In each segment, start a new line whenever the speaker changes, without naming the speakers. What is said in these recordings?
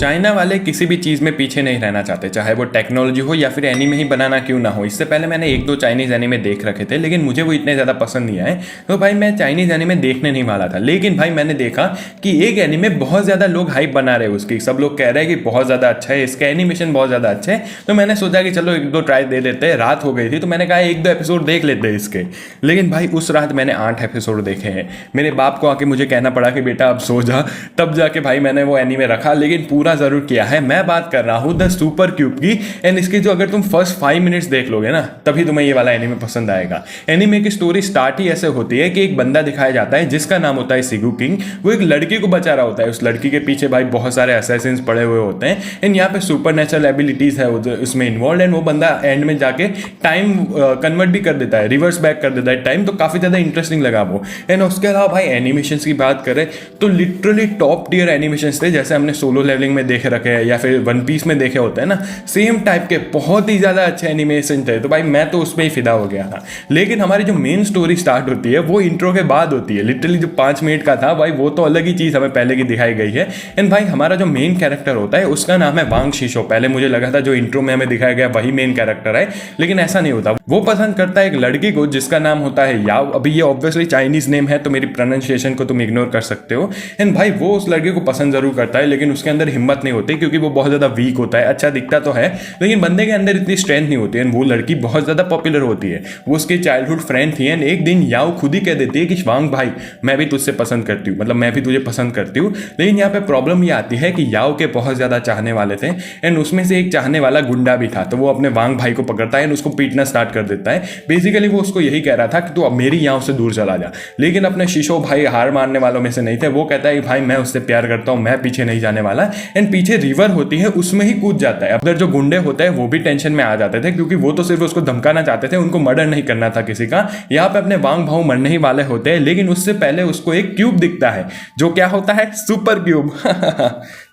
China वाले किसी भी चीज़ में पीछे नहीं रहना चाहते, चाहे वो टेक्नोलॉजी हो या फिर एनीमे ही बनाना क्यों ना हो। इससे पहले मैंने एक दो चाइनीज़ एनीमे देख रखे थे, लेकिन मुझे वो इतने ज़्यादा पसंद नहीं आए, तो भाई मैं चाइनीज़ एनीमे देखने नहीं वाला था। लेकिन भाई मैंने देखा कि एक एनीमे बहुत ज़्यादा लोग हाइप बना रहे हैं उसकी, सब लोग कह रहे हैं कि बहुत ज़्यादा अच्छा है, इसका एनिमेशन बहुत ज़्यादा अच्छा है। तो मैंने सोचा कि चलो एक दो ट्राई दे देते हैं। रात हो गई थी तो मैंने कहा एक दो एपिसोड देख लेते हैं इसके। लेकिन भाई उस रात मैंने 8 एपिसोड देखे हैं। मेरे बाप को आके मुझे कहना पड़ा कि बेटा अब सो जा, तब जाके भाई मैंने वो एनीमे रखा, लेकिन पूरा ज़रूर किया है। मैं बात कर रहा हूँ द सुपर क्यूब की। एंड इसकी जो अगर तुम फर्स्ट 5 मिनट्स देख लोगे ना, तभी तुम्हें ये वाला एनीमे पसंद आएगा। एनीमे की स्टोरी स्टार्ट ही ऐसे होती है कि एक बंदा दिखाया जाता है जिसका नाम होता है सिगू किंग। वो एक लड़की को बचा रहा होता है, उस लड़की के पीछे भाई बहुत सारे असैसिन्स पड़े हुए होते हैं। एंड यहाँ पे सुपर नेचुरल एबिलिटीज है उसमें इन्वॉल्व। एंड वो बंदा एंड में जाके टाइम कन्वर्ट भी कर देता है, रिवर्स बैक कर देता है टाइम। तो काफ़ी ज़्यादा इंटरेस्टिंग लगा वो। एंड उसके अलावा भाई एनिमेशन की बात करें तो लिटरली टॉप टियर एनिमेशन थे, जैसे हमने सोलो लेवलिंग में देखे रखे हैं या फिर वन पीस में देखे होते हैं ना, सेम टाइप के बहुत ही ज़्यादा अच्छे एनिमेशन थे। तो भाई मैं तो उसमें ही फिदा हो गया था। लेकिन हमारी जो मेन स्टोरी स्टार्ट होती है वो इंट्रो के बाद होती है। लिटरली जो 5 मिनट का था भाई, वो तो अलग ही चीज़ हमें पहले की दिखाई गई है। एंड भाई हमारा जो मेन कैरेक्टर होता है उसका नाम है वांग शीशो। पहले मुझे लगा था जो इंट्रो में हमें दिखाया गया वही मेन कैरेक्टर है, लेकिन ऐसा नहीं होता। वो पसंद करता है एक लड़की को जिसका नाम होता है याओ। अभी ये ऑब्वियसली चाइनीज नेम है तो मेरी प्रोनाउंसिएशन को तुम इग्नोर कर सकते हो। एंड भाई वो उस लड़के को पसंद जरूर करता है, लेकिन उसके अंदर हिम्मत नहीं होती क्योंकि वो बहुत ज़्यादा वीक होता है। अच्छा दिखता तो है लेकिन बंदे के अंदर इतनी स्ट्रेंथ नहीं होती है। वो लड़की बहुत ज़्यादा पॉपुलर होती है, वो उसकी चाइल्डहुड फ्रेंड थी। एंड एक दिन याओ खुद ही कह देती है कि वांग भाई मैं भी तुझसे पसंद करती हूँ, मतलब मैं भी तुझे पसंद करती हूँ। लेकिन यहाँ पे प्रॉब्लम ये आती है कि याओ के बहुत ज़्यादा चाहने वाले थे। एंड उसमें से एक चाहने वाला गुंडा भी था, तो वो अपने वांग भाई को पकड़ता है एंड उसको पीटना स्टार्ट कर देता है। बेसिकली वो उसको यही कह रहा था कि तू अब मेरी याओ से दूर चला जा। लेकिन अपने शीशो भाई हार मारने वालों में से नहीं थे। वो कहता है कि भाई मैं उससे प्यार करता हूँ, मैं पीछे नहीं जाने वाला। एंड पीछे रिवर होती है उसमें ही कूद जाता है। अगर जो गुंडे होते हैं वो भी टेंशन में आ जाते थे क्योंकि वो तो सिर्फ उसको धमकाना चाहते थे, उनको मर्डर नहीं करना था किसी का। यहाँ पे अपने वांग भाऊ मरने ही वाले होते हैं, लेकिन उससे पहले उसको एक क्यूब दिखता है जो क्या होता है, super cube.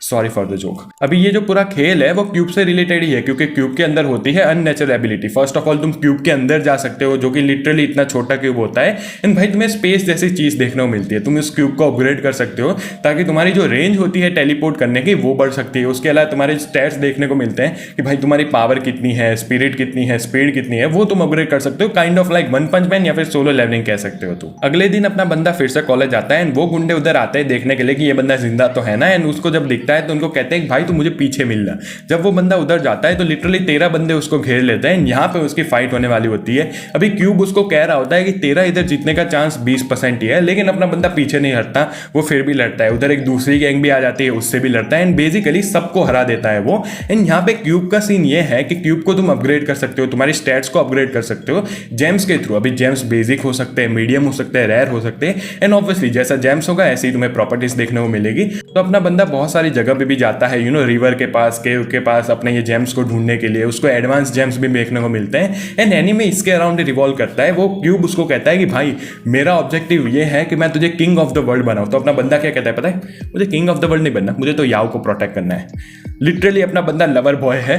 Sorry for the joke. अभी ये जो पूरा खेल है वो क्यूब से रिलेटेड ही है क्योंकि क्यूब के अंदर होती है unnatural ability. First of all तुम क्यूब के अंदर जा सकते हो जो कि लिटरली इतना छोटा क्यूब होता है। एंड भाई तुम्हें स्पेस जैसी चीज देखने को मिलती है। तुम इस क्यूब को अपग्रेड कर सकते हो ताकि तुम्हारी जो रेंज होती है टेलीपोर्ट करने की वो बढ़ सकती है। उसके अलावा तुम्हारे स्टैट्स देखने को मिलते हैं कि भाई तुम्हारी पावर कितनी है, स्पिरिट कितनी है, स्पीड कितनी है, वो तुम अपग्रेड कर सकते हो। Kind of like one punch man या फिर सोलो लेवलिंग कह सकते हो तुम। अगले दिन अपना बंदा फिर से कॉलेज आता है एंड वो गुंडे उधर आते हैं देखने के लिए कि ये बंदा जिंदा तो है ना। एंड उसको जब दिखता है तो उनको कहते हैं भाई तू मुझे पीछे मिलना। जब वो बंदा उधर जाता है तो लिटरली 13 बंदे उसको घेर लेते हैं। यहाँ पे उसकी फाइट होने वाली होती है। अभी क्यूब उसको कह रहा होता है कि तेरा इधर जीतने का चांस 20% ही है, लेकिन अपना बंदा पीछे नहीं हटता, वो फिर भी लड़ता है। उधर एक दूसरी गैंग भी आ जाती है, उससे भी लड़ता है एंड बेसिकली सबको हरा देता है वो। एंड यहाँ पे क्यूब का सीन ये है कि क्यूब को तुम अपग्रेड कर सकते हो, तुम्हारी स्टैट्स को अपग्रेड कर सकते हो जेम्स के थ्रू। अभी जेम्स बेसिक हो सकते हैं, मीडियम हो सकते हैं, रेयर हो सकते हैं। एंड ऑब्वियसली जैसा जेम्स होगा ऐसे ही तुम्हें प्रॉपर्टीज देखने को मिलेगी। तो अपना बंदा बहुत सारी जगह पे भी जाता है, रिवर के पास, केव के पास, अपने ये जेम्स को ढूंढने के लिए। उसको एडवांस जेम्स भी देखने को मिलते हैं। एंड एनीमे इसके अराउंड रिवॉल्व करता है। वो क्यूब उसको कहता है कि भाई मेरा ऑब्जेक्टिव ये है कि मैं तुझे किंग ऑफ द वर्ल्ड बनाऊं। तो अपना बंदा क्या कहता है पता है, मुझे किंग ऑफ द वर्ल्ड नहीं बनना, मुझे तो याओ को प्रोटेक्ट करना है। लिटरली अपना बंदा लवर बॉय है।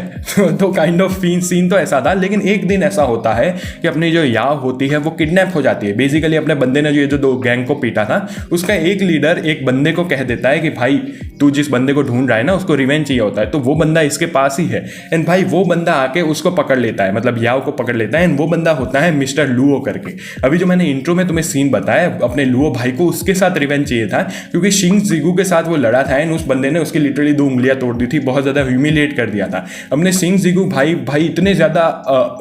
तो काइंड ऑफ सीन तो ऐसा था। लेकिन एक दिन ऐसा होता है कि अपनी जो याओ होती है वो किडनैप हो जाती है। बेसिकली अपने बंदे ने जो 2 गैंग को पीटा था उसका एक लीडर एक बंदे को कह देता है कि भाई तू जिस बंदे को ढूंढ रहा है ना उसको रिवेंज चाहिए होता है, तो वो बंदा इसके पास ही है। एंड भाई वो बंदा आके उसको पकड़ लेता है, मतलब याओ को पकड़ लेता है। एंड वो बंदा होता है मिस्टर लुओ करके। अभी जो मैंने इंट्रो में तुम्हें सीन बताया, अपने लुओ भाई को उसके साथ रिवेंज चाहिए था क्योंकि शिंग जिगू के साथ वो लड़ा था एंड उस बंदे ने उसकी लिटरली 2 उंगलियां तोड़ दी थी, बहुत ज्यादा ह्यूमिलिएट कर दिया था। अपने शिंग जिगू भाई इतने ज्यादा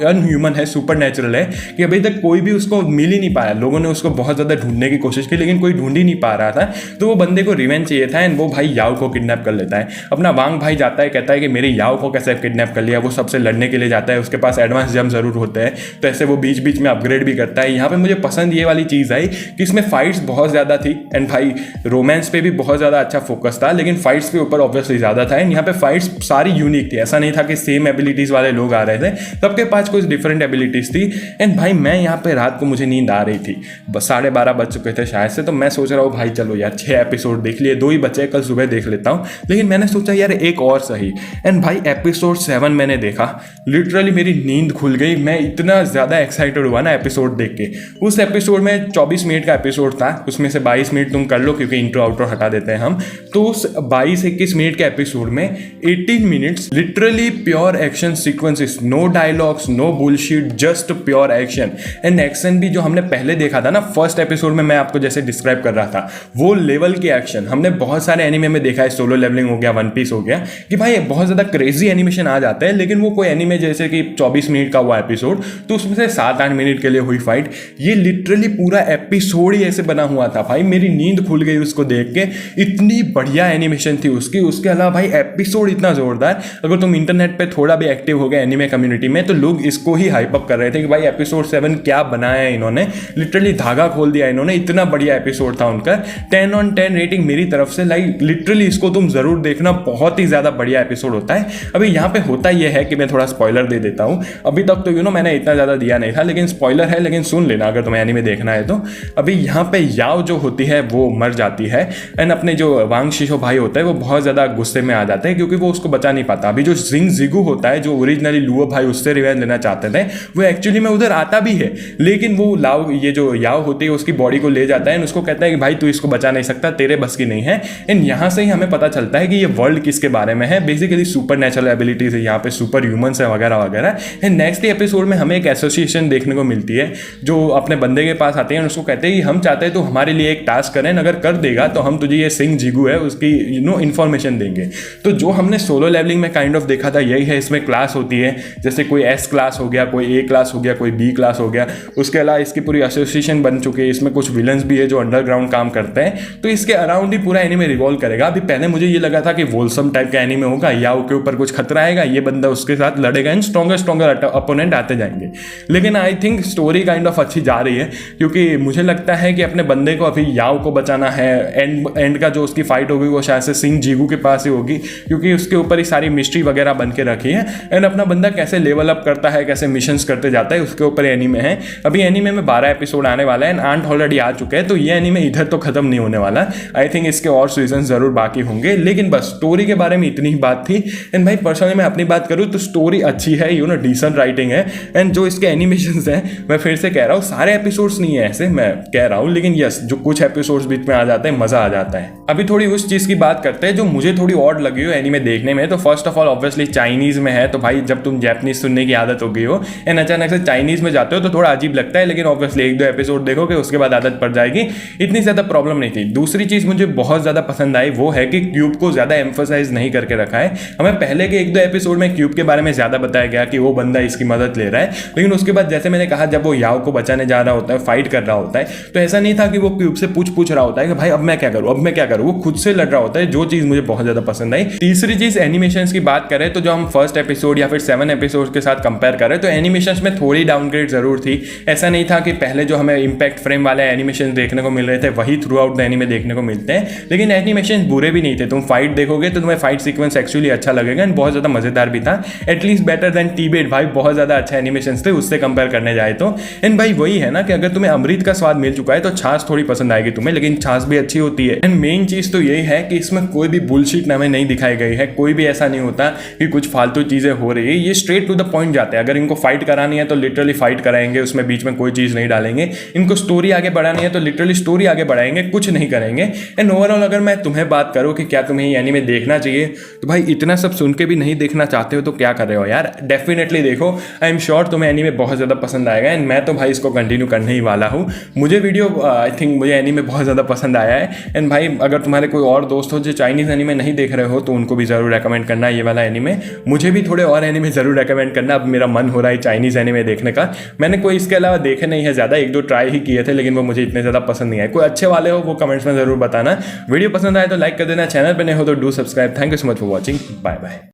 अनह्यूमन है, सुपर नेचुरल है कि अभी तक कोई भी उसको मिल ही नहीं पाया। लोगों ने उसको बहुत ज्यादा ढूंढने की कोशिश की लेकिन कोई ढूंढ ही नहीं पा रहा था। तो वो बंदे को रिवेंज चाहिए था एंड वो भाई याओ को किडनैप कर लेता है। अपना वांग भाई जाता है, कहता है कि मेरे याओ को कैसे किडनैप कर लिया। वो सबसे लड़ने के लिए जाता है, उसके पास एडवांस जम जरूर होते हैं, तो ऐसे वो बीच बीच में अपग्रेड भी करता है। यहाँ पे मुझे पसंद ये वाली चीज़ आई कि इसमें फाइट्स बहुत ज़्यादा थी एंड भाई रोमांस पे भी बहुत ज़्यादा अच्छा फोकस था, लेकिन फाइट्स के ऊपर ऑब्वियसली ज़्यादा था। एंड यहाँ पे फाइट्स सारी यूनिक थी, ऐसा नहीं था कि सेम एबिलिटीज़ वाले लोग आ रहे थे, सबके पास कुछ डिफरेंट एबिलिटीज़ थी। एंड भाई मैं यहाँ पे रात को मुझे नींद आ रही थी, बस 12:30 बज चुके थे शायद से, तो मैं सोच रहा हूँ भाई चलो यार 6 एपिसोड देख लिए, 2 ही बचे, कल सुबह देख लेता हूँ। लेकिन मैंने सोचा यार एक और सही। एंड भाई एपिसोड 7 मैंने देखा, लिटरली मेरी नींद खुल गई। मैं इतना ज़्यादा एक्साइटेड हुआ ना एपिसोड देख के। उस एपिसोड में 24 मिनट का एपिसोड था, उसमें से 22 मिनट तुम कर लो क्योंकि इंट्रो आउट्रो हटा देते हैं हम। तो उस 22-21 मिनट के एपिसोड में 18 minutes literally pure action sequences, no dialogues, no bullshit, just pure action. And action भी जो हमने पहले देखा था ना फर्स्ट एपिसोड में, मैं आपको जैसे डिस्क्राइब कर रहा था, वो लेवल के एक्शन हमने बहुत सारे एनिमे में देखा है। सोलो लेवलिंग हो गया, वन पीस हो गया, कि भाई बहुत ज़्यादा क्रेजी एनिमेशन आ जाता है, लेकिन वो कोई एनिमे जैसे कि 24 मिनट का हुआ एपिसोड, तो उसमें से 7-8 मिनट के लिए हुई फाइट। ये लिटरली पूरा एपिसोड ही ऐसे बना हुआ था भाई, मेरी नींद खुल गई उसको देख के। इतनी बढ़िया एनिमेशन थी उसकी। उसके अलावा भाई एपिसोड इतना जोरदार, अगर तुम इंटरनेट पे थोड़ा भी एक्टिव हो गए एनिमे कम्युनिटी में, तो लोग इसको ही हाइप अप कर रहे थे कि भाई एपिसोड 7 क्या बनाया है इन्होंने, लिटरली धागा खोल दिया इन्होंने। इतना बढ़िया एपिसोड था उनका, 10 on 10 रेटिंग मेरी तरफ से। लाइक लिटरली इसको तुम जरूर देखना, बहुत ही ज्यादा बढ़िया एपिसोड होता है। अभी यहाँ पे होता यह है कि मैं थोड़ा स्पॉइलर दे देता हूँ। अभी तक तो मैंने इतना ज्यादा दिया नहीं था, लेकिन स्पॉइलर है, लेकिन सुन लेना अगर तुम्हें एनीमे देखना है तो। अभी यहाँ पे याओ जो होती है वो मर जाती है, एंड अपने जो वांग शिशो भाई होता है वो बहुत ज्यादा गुस्से में आ जाते हैं क्योंकि वो उसको बचा नहीं पाता। अभी जो जिंग जिगू होता है, जो ओरिजिनली लुओ भाई उससे रिवेंज लेना चाहते थे, वो एक्चुअली में उधर आता भी है, लेकिन वो ये जो याओ होती है उसकी बॉडी को ले जाता है, उसको कहता है कि भाई तू इसको बचा नहीं सकता, तेरे बस की नहीं है। एंड यहाँ से ही हमें पता चलता है कि ये वर्ल्ड किसके बारे में है। बेसिकली सुपर नेचुरल एबिलिटीज है यहाँ पे, सुपर ह्यूमंस है वगैरह वगैरह। एंड नेक्स्ट एपिसोड में हमें एक एसोसिएशन देखने को मिलती है जो अपने बंदे के पास आते हैं, उसको कहते हैं कि हम चाहते हैं तो हमारे लिए एक टास्क करें, अगर कर देगा तो हम तुझे ये सिंह जिगू है उसकी इन्फॉर्मेशन देंगे। तो जो हमने सोलो लेवलिंग में काइंड ऑफ देखा था यही है। इसमें क्लास होती है, जैसे कोई एस क्लास हो गया, कोई ए क्लास हो गया, कोई बी क्लास हो गया। उसके अलावा इसकी पूरी एसोसिएशन बन चुकी है। इसमें कुछ विलन्स भी है जो अंडरग्राउंड काम करते हैं, तो इसके अराउंड ही पूरा एनीमे रिवॉल्व करेगा। अभी पहले मुझे ये लगा था कि वोल्सम टाइप का एनीमे होगा, याओ के ऊपर कुछ खतरा आएगा, ये बंदा उसके साथ लड़ेगा एंड स्ट्रॉन्गर अपोनेंट आते जाएंगे। लेकिन I think story kind of अच्छी जा रही है, क्योंकि मुझे लगता है कि अपने बंदे को अभी याओ को बचाना है। एंड का जो उसकी फाइट होगी वो शायद से सिंह जिगू के पास ही होगी, क्योंकि उसके ऊपर ही सारी मिस्ट्री वगैरह बन के रखी है। एंड अपना बंदा कैसे लेवल अप करता है, कैसे मिशंस करते जाता है, उसके ऊपर एनीमे है। अभी एनीमे में 12 एपिसोड आने वाला है एंड 8 ऑलरेडी आ चुके हैं, तो ये एनीमे इधर तो खत्म नहीं होने वाला। आई थिंक इसके और सीजन जरूर बाकी होंगे, लेकिन बस स्टोरी के बारे में इतनी ही बात थी। एंड भाई पर्सनली मैं अपनी बात करूँ तो स्टोरी अच्छी है, डिसेंट राइटिंग है। एंड जो इसके एनिमेशंस हैं, मैं फिर से कह रहा हूँ सारे एपिसोड्स नहीं है ऐसे मैं कह रहा हूँ, लेकिन यस जो कुछ एपिसोड्स बीच में आ जाते हैं मजा आ जाता है। अभी थोड़ी उस चीज की बात करते हैं जो मुझे थोड़ी ऑड लगी हो एनीमे देखने में। तो first of all obviously Chinese में है, तो भाई जब तुम जैपनीज सुनने की आदत हो गई हो एंड अचानक से चाइनीज में जाते हो तो थोड़ा अजीब लगता है, लेकिन ऑब्वियसली 1-2 एपिसोड देखोगे उसके बाद आदत पड़ जाएगी, इतनी ज्यादा प्रॉब्लम नहीं थी। दूसरी चीज मुझे बहुत ज्यादा पसंद आई वो है कि क्यूब को ज्यादा एम्फोसाइज नहीं करके रखा है। हमें पहले के 1-2 एपिसोड में क्यूब के बारे में ज्यादा बताया गया कि वो बंदा इसकी मदद ले रहा है, लेकिन उसके बाद जैसे मैंने कहा जब वो याओ को बचाने जा रहा होता है, फाइट कर रहा होता है, तो ऐसा नहीं था कि वो क्यूब से पूछ रहा होता है कि भाई अब मैं क्या करूं, अब मैं क्या करूं। वो खुद से लड़ रहा होता है, जो चीज मुझे बहुत ज्यादा पसंद आई। तीसरी चीज एनिमेशंस की बात करें तो जो हम फर्स्ट एपिसोड या फिर 7 एपिसोड के साथ कंपेयर करें तो एनिमेशंस में थोड़ी डाउनग्रेड जरूर थी। ऐसा नहीं था कि पहले जो हमें इंपैक्ट फ्रेम वाले एनिमेशन देखने को मिल रहे थे वही थ्रू आउट द एनीमे देखने को मिलते हैं, लेकिन एनिमेशन बुरे भी नहीं थे। तुम फाइट देखोगे तो तुम्हें फाइट सीक्वेंस एक्चुअली अच्छा लगेगा एंड बहुत ज्यादा मजेदार भी था, एटलीस्ट बेटर देन टीबेट। भाई बहुत ज्यादा अच्छा एनिमेशन थे उससे कंपेयर करने जाए तो। एंड भाई वही है ना कि अगर तुम्हें अमृत का स्वाद मिल चुका है तो छाछ थोड़ी पसंद आएगी तुम्हें, लेकिन छाछ भी अच्छी होती है। एंड मेन चीज तो यही है कि इसमें कोई भी बुलशिट हमें नहीं दिखाई गई है, कोई भी ऐसा नहीं होता कि कुछ फालतू चीजें हो रही है। ये स्ट्रेट टू द पॉइंट जाते हैं। अगर इनको फाइट करानी है तो लिटरली फाइट कराएंगे, उसमें बीच में कोई चीज नहीं डालेंगे। इनको स्टोरी आगे बढ़ानी है तो लिटरली स्टोरी आगे बढ़ाएंगे, कुछ नहीं करेंगे। एंड ओवरऑल अगर मैं तुम्हें बात करूं कि क्या तुम्हें ये एनीमे देखना चाहिए, तो भाई इतना सब सुन के भी नहीं देखना चाहते हो तो क्या कर रहे हो यार, डेफिनेटली देखो। आई एम श्योर तुम्हें एनीमे बहुत ज्यादा पसंद आएगा एंड मैं तो भाई इसको कंटिन्यू करने ही वाला हूँ। मुझे वीडियो आई थिंक मुझे एनीमे बहुत ज्यादा पसंद आया है। एंड भाई अगर तुम्हारे कोई और दोस्त हो जो चाइनीज एनीमे नहीं देख रहे हो तो उनको भी जरूर रेकमेंड करना ये वाला एनीमे। मुझे भी थोड़े और एनीमे जरूर रेकमेंड करना, अब मेरा मन हो रहा है चाइनीज एनीमे देखने का। मैंने कोई इसके अलावा देखे नहीं है ज्यादा, 1-2 ट्राई ही किए थे लेकिन वो मुझे इतने ज्यादा पसंद नहीं आए। कोई अच्छे वाले हो वो कमेंट्स में जरूर बताना। वीडियो पसंद आए तो लाइक कर देना, चैनल पे नए हो तो do subscribe. Thank you so much for watching, bye bye.